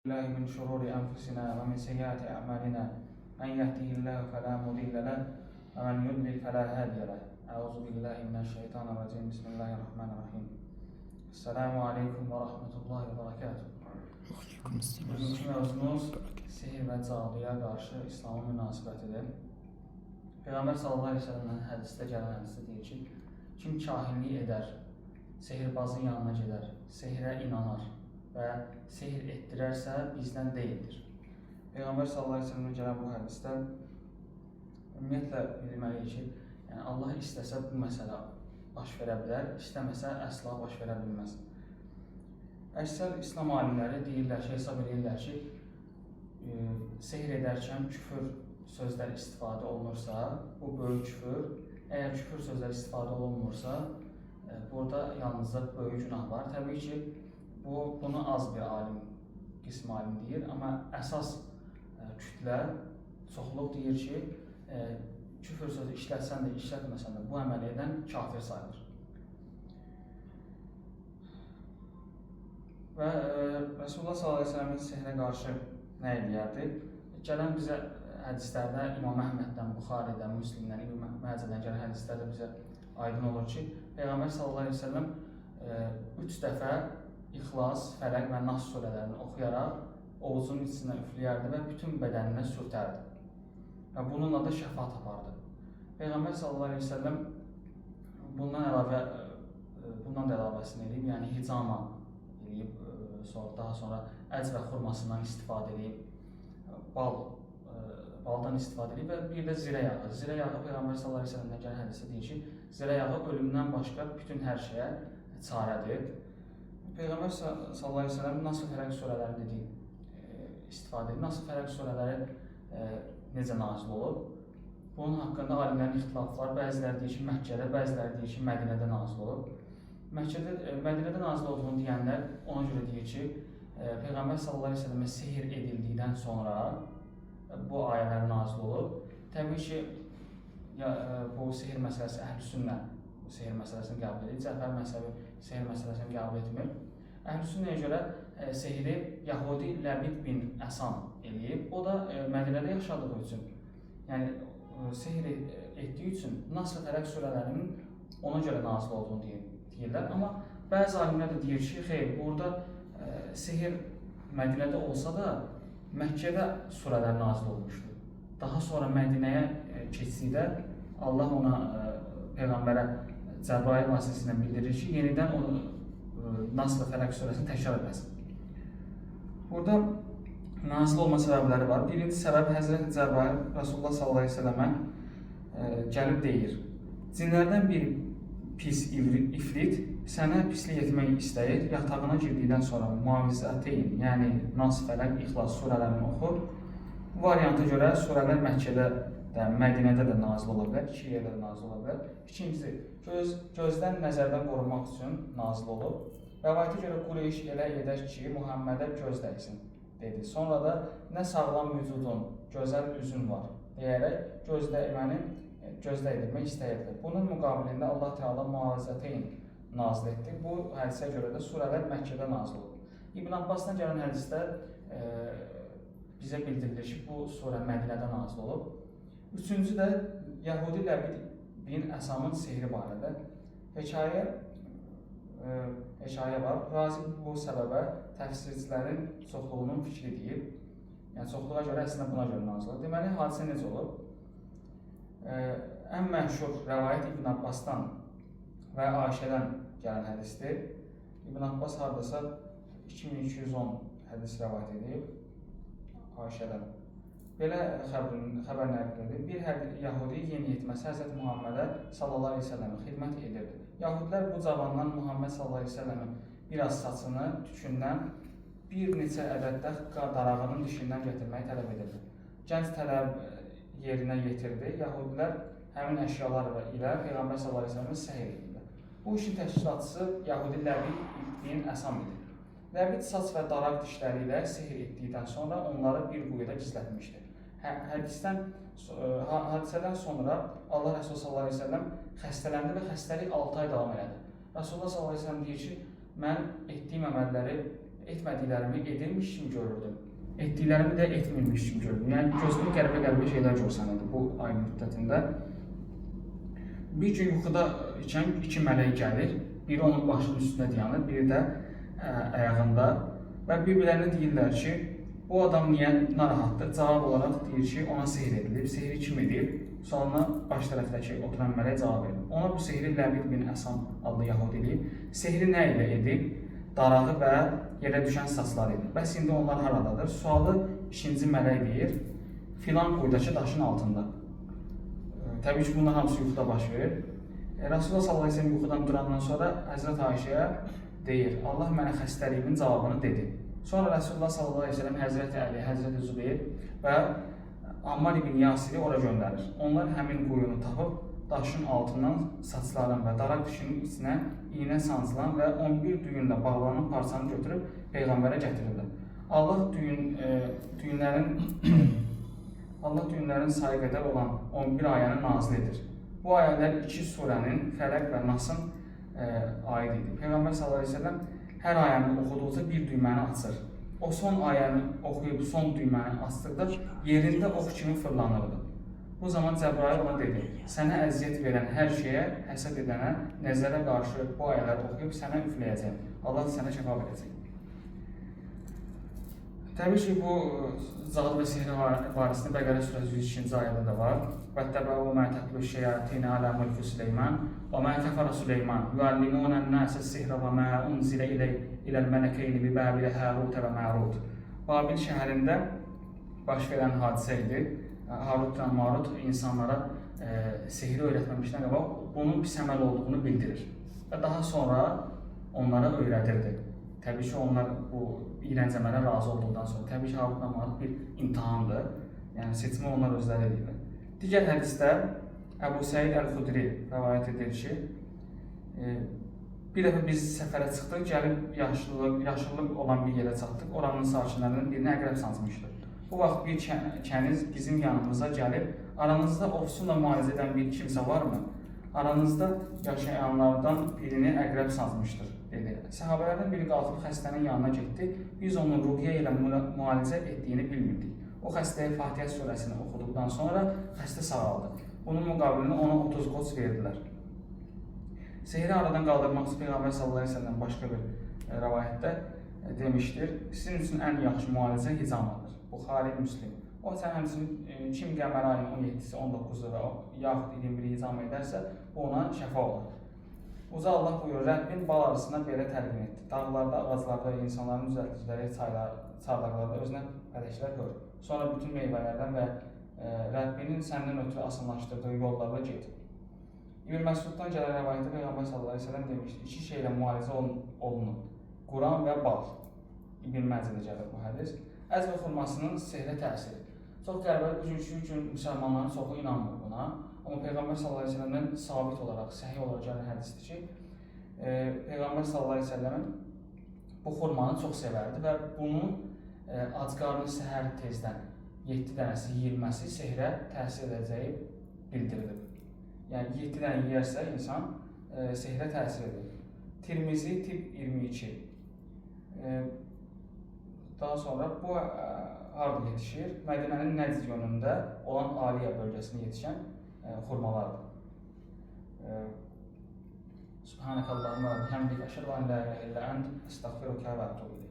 الله من شرور أنفسنا ومن سيئات أعمالنا من يهده الله فلا مضل له ومن يضلل فلا هادي له أعوذ بالله من الشيطان الرجيم بسم الله الرحمن الرحيم Esselamu Aleyküm ve Rahmetullahi ve Berekatuhu. Bugünkü mövzumuz sihir və caduya qarşı İslamın münasibətidir. Peyğəmbər sallallahu aleyhi ve sellem'in hədisdə gələn hədisdə deyir ki, kim kahinlik edər, sehirbazın yanına gedər, sehirə inanar və sehir etdirərsə bizdən deyildir. Peyğəmbər sallallahu aleyhi ve sellem'in gələn bu hədisdə ümumiyyətlə bilməliyik ki, yəni Allah istəsə bu məsələ baş verə bilər, istəməsə əsla baş verə bilməz. Əksər İslam alimləri deyirlər ki, hesab edirlər ki, sehir edərkən küfür sözlər istifadə olunursa, bu böyük küfür. Əgər küfür sözlər istifadə olunmursa, burada yalnızca böyük günah var. Təbii ki, bunu az bir qism alim deyir, amma əsas kütlə, çoxluq deyir ki, küfür sözü işlətsən də, işlətməsən də bu əməl edən kafir sayılır. Və Resulullah sallallahu aleyhi ve sellem'in sehrə qarşı nə eləyərdi? Gələn bizə hədislərdə İmam Əhməddən, Buxaridən, Müslimdən, İbn Məcədən gələn hədislərdə bizə aydın olur ki, Peyğəmbər sallallahu aleyhi ve sellem 3 dəfə İxlas, Fələq və Nas surələrini oxuyaraq ovucunun içindən üfləyərdi və bütün bədəninə sürtərdi. Və bununla da şəfa tapardı. Peyğəmbər sallallahu aleyhi ve sellem bundan da əlavəsini eləyib, yəni hicama eləyib, daha sonra əcv və xurmasından istifadə eləyib, baldan istifadə edib və bir də zirə yağı. Zirə yağı Peyğəmbər sallallahu aleyhi ve sellem'dən gələn hədisdə deyir ki, zirə yağı ölümdən başqa bütün hər şeyə çarədir. Peyğəmbər sallallahu aleyhi ve sellem Nas-ı Fələq surələrini istifadə edib. Nas-ı Fələq surələri necə nazil olub? Bunun haqqında alimlərin ixtilafı var. Bəziləri deyir ki, Məkkədə, bəziləri deyir ki, Mədinədə nazil olub. Mədinədə nazil olduğunu deyənlər ona görə deyir ki, Peyğəmbər sallallahu aleyhi ve sellem'e sehir edildikdən sonra bu ayələr nazil olub. Təbii ki, bu sehir məsələsi Əhl-i-Sünnə sehir məsələsini qəbul edir. Cəfər məzhəbi sehir məsələsini qəbul etmir. Əhl-i-Sünnəyə görə sehiri Yahudi Ləbid bin Əsan eləyib. O da Mədinədə yaşadığı üçün, yəni sehir etdiyi üçün Nas-ı Fələq surələrinin ona görə nazil olduğunu deyirlər. Amma bəzi alimlər də deyir ki, xeyr, burada sehir Mədinədə olsa da Məkkədə surələr nazil olmuşdur. Daha sonra Mədinəyə keçdikdə Allah ona, Peyğəmbərə Cəbrail vasitəsilə bildirir ki, yenidən Nas-ı Fələq surəsini təkrar edəsin. Burada nazil olma səbəbləri var. Birinci səbəb Həzrəti Cəbrail Rasulullah sallallahu aleyhi ve sellem'ə gəlib deyir, cinlərdən bir pis ifrit sənə pislik etmək istəyir, yatağına girdikdən sonra Muavizəteyn, yəni Nas, Fələq, İxlas surələrini oxur. Bu varianta görə surələr Məkkədə də, Mədinədə də nazil ola bilər, 2 yerdə də nazil ola bilər. İkincisi, gözdən, nəzərdən qorunmaq üçün nazil olub. Rəvayətə görə Qureyş elə edər ki, Muhammədə göz dəysin dedi. Sonra da nə sağlam vücudun, gözəl üzün var deyərək göz dəydirmək istəyirdi. Bunun müqabilində Allah Teala Muavizəteyn nazil etdi. Bu hədisə görə də surələr Məkkədə nazil oldu. İbn Abbasdan gələn hədisdə bizə bildirilir ki, bu surə Mədinədə nazil olub. Üçüncü də Yahudi Ləbid bin Əsamın sehri barədə hekayə var. Razi bu səbəbə təfsirçilərin çoxluğunun fikri deyib. Yəni, çoxluğa görə əslində buna görə nazil olub. Deməli, hadisə necə olub? Ən məşhur rəvayət İbn Abbasdan və Ayşədən gələn hədisdir. İbn Abbas hardasa 2210 hədis rəvayət edib Ayşədən. Belə xəbər nəql edir. Bir Yahudi yeniyetməsi Həzrəti Muhammədə sallallahu aleyhi ve sellem'ə xidmət edirdi. Yahudilər bu cavandan Muhammed sallallahu aleyhi ve sellem'in biraz saçını, tükündən bir neçə ədəddə darağının dişindən gətirməyi tələb edirdi. Gənc tələb yerinə yetirdi. Yahudilər həmin əşyalar ilə Peyğəmbər sallallahu aleyhi ve sellem'in səhir edirlər. Bu işin təşkilatçısı Yahudi Ləbid bin Əsam idi. Ləbid saç və daraq dişləri ilə sehir etdikdən sonra onları bir quyuda gizlətmişdir. Hadisədən sonra Allah Resulü sallallahu aleyhi ve sellem xəstələndi və xəstəlik 6 ay davam elədi. Rasulullah sallallahu aleyhi ve sellem deyir ki, mən etdiyim əməlləri etmədiklərimi edirmiş kimi görürdüm. Etdiklərimi də etmirmiş kimi görürdüm. Yəni gözümə qəribə şeylər görsənirdi bu ay müddətində. Bir gün yuxuda ikən iki mələk gəlir. Biri onun başının üstündə dayanır, biri də ayağında və bir-birlərinə deyirlər ki, bu adam niyə narahatdır? Cavab olaraq deyir ki, ona sehr edilib. Sehri kim edib? Sualına baş tərəfdəki oturan mələk cavab verir. Ona bu sehri Ləbid bin Əsam adlı yahud edib. Sehri nə ilə edib? Darağı və yerə düşən saçları idi. Bəs indi onlar haradadır? Sualı ikinci mələk deyir. Filan quyudakı daşın altında. Təbii ki, bunlar hamısı yuxuda baş verir. Rasulullah sallallahu əleyhi və səlləm yuxudan durandan sonra Həzrət Ayşəyə deyir, Allah mənə xəstəliyimin cavabını dedi. Sonra Rasulullah sallallahu əleyhi və səlləm Həzrət Əli, Həzrət Zübeyir və Ammar ibn Yasiri ora göndərir. Onlar həmin quyunu tapıb daşın altından saçların və daraq dişinin içinə iynə sancılan və 11 düyünlə bağlanan parçanı götürüb Peyğəmbərə gətirirlər. Allah düyünlərin sayı qədər olan 11 ayəni nazil edir. Bu ayələr 2 surənin Fələq və Nasın ayədi idi. Peyğəmbər sallallahu əleyhi və səlləm hər ayəni oxuduqca bir düyməni açır. O son ayəni oxuyub son düyməni açdıqda yerində ox kimi fırlanırdı. Bu zaman Cəbrail ona dedi, sənə əziyyət verən hər şeyə, həsəd edənə, nəzərə qarşı bu ayələri oxuyub sənə üfləyəcək. Allah sənə şəfa verəcək. Təbii ki, bu zad və sehri varisini Bəqərə surəsi 102-ci ayədə də var. وَاتَّبَعُوا مَا تَتْلُو الشَّيَاطِينُ عَلَى مُلْكِ سُلَيْمَانَ وَمَا كَفَرَ سُلَيْمَانُ يُعَلِّمُونَ النَّاسَ السِّحْرَ وَمَا أُنْزِلَ إِلَى الْمَلَكَيْنِ بِبَابِلَ هَارُوتَ وَمَارُوتَ Babil şəhərində baş verən hadisə idi. Harut və Marut insanlara sehri öyrətməmişdən qabaq bunun pis əməl olduğunu bildirir və daha sonra onlara öyrədirdi. Təbii ki, onlar bu iyrənc əmələ razı olduqdan sonra, təbii ki, Harut və Marut bir imtahandır, yəni seçimi onlar özləri edirlər. Digər hədisdə Əbu Səid Əl-Xudri rəvayət edir ki, bir dəfə biz səfərə çıxdıq, gəlib yaşıllıq olan bir yerə çatdıq, oranın sakinlərindən birini əqrəb sancmışdır. Bu vaxt bir kəniz bizim yanımıza gəlib, aranızda ofsunla müalicə edən bir kimsə varmı? Aranızda yaşayanlardan birini əqrəb sancmışdır, dedi. Səhabələrdən biri qalxıb xəstənin yanına getdi, biz onun ruhiyyə ilə müalicə etdiyini bilmirdik. O xəstəyə Fatihə surəsini oxuduqdan sonra xəstə sağaldı. Bunun müqabilində ona 30 qoç verdilər. Sehri aradan qaldırmaq üçün Peyğəmbər sallallahu əleyhi və səlləm başqa bir rəvayətdə demişdir, sizin üçün ən yaxşı müalicə hicamadır. Buxari, Müslim. O həmçinin kim qəmər ayının 17-si, 19-u və yaxud 21-i hicam edərsə, bu ona şəfa olar. Uca Allah buyurur, Rəbbin bal arısına belə təlqin etdi. Dağlarda, ağaclarda, insanların düzəltdikləri çardaqlarda özünə pədəklər gör. Sonra bütün meyvələrdən və Rəbbinin səndən ötürü asanlaşdırdığı yollarla get. İbn Məsuddan gələn rəvayətdə Peyğəmbər sallallahu əleyhi və səlləm demişdi, iki şeylə müalicə olunur, Quran və bal. İbn Məcədə gəlir bu hədis. Əcv və xurmasının sehrə təsiri. Çox qəribədir, çünki müsəlmanların çoxu inanmır buna. Amma Peyğəmbər sallallahu əleyhi və səlləmdən sabit olaraq, səhih olaraq gələn hədisdir ki, Peyğəmbər sallallahu əleyhi və səlləm bu xurmanı çox sevərdi və bunun ac qarnı səhər tezdən 7 dənəsi yeyilməsi sehrə təsir edəcəyi bildirilib. Yəni 7 dənə yeyərsə insan sehrə təsir edir. Tirmizi tip 22. Daha sonra bu harda yetişir? Mədinənin Nəcd yönündə olan Aliyə bölgəsində yetişən xurmalardır. Subhanəkallahumma və bihamdik, əşhədu an la ilahə illə ənt, əstəğfiruka və etûbu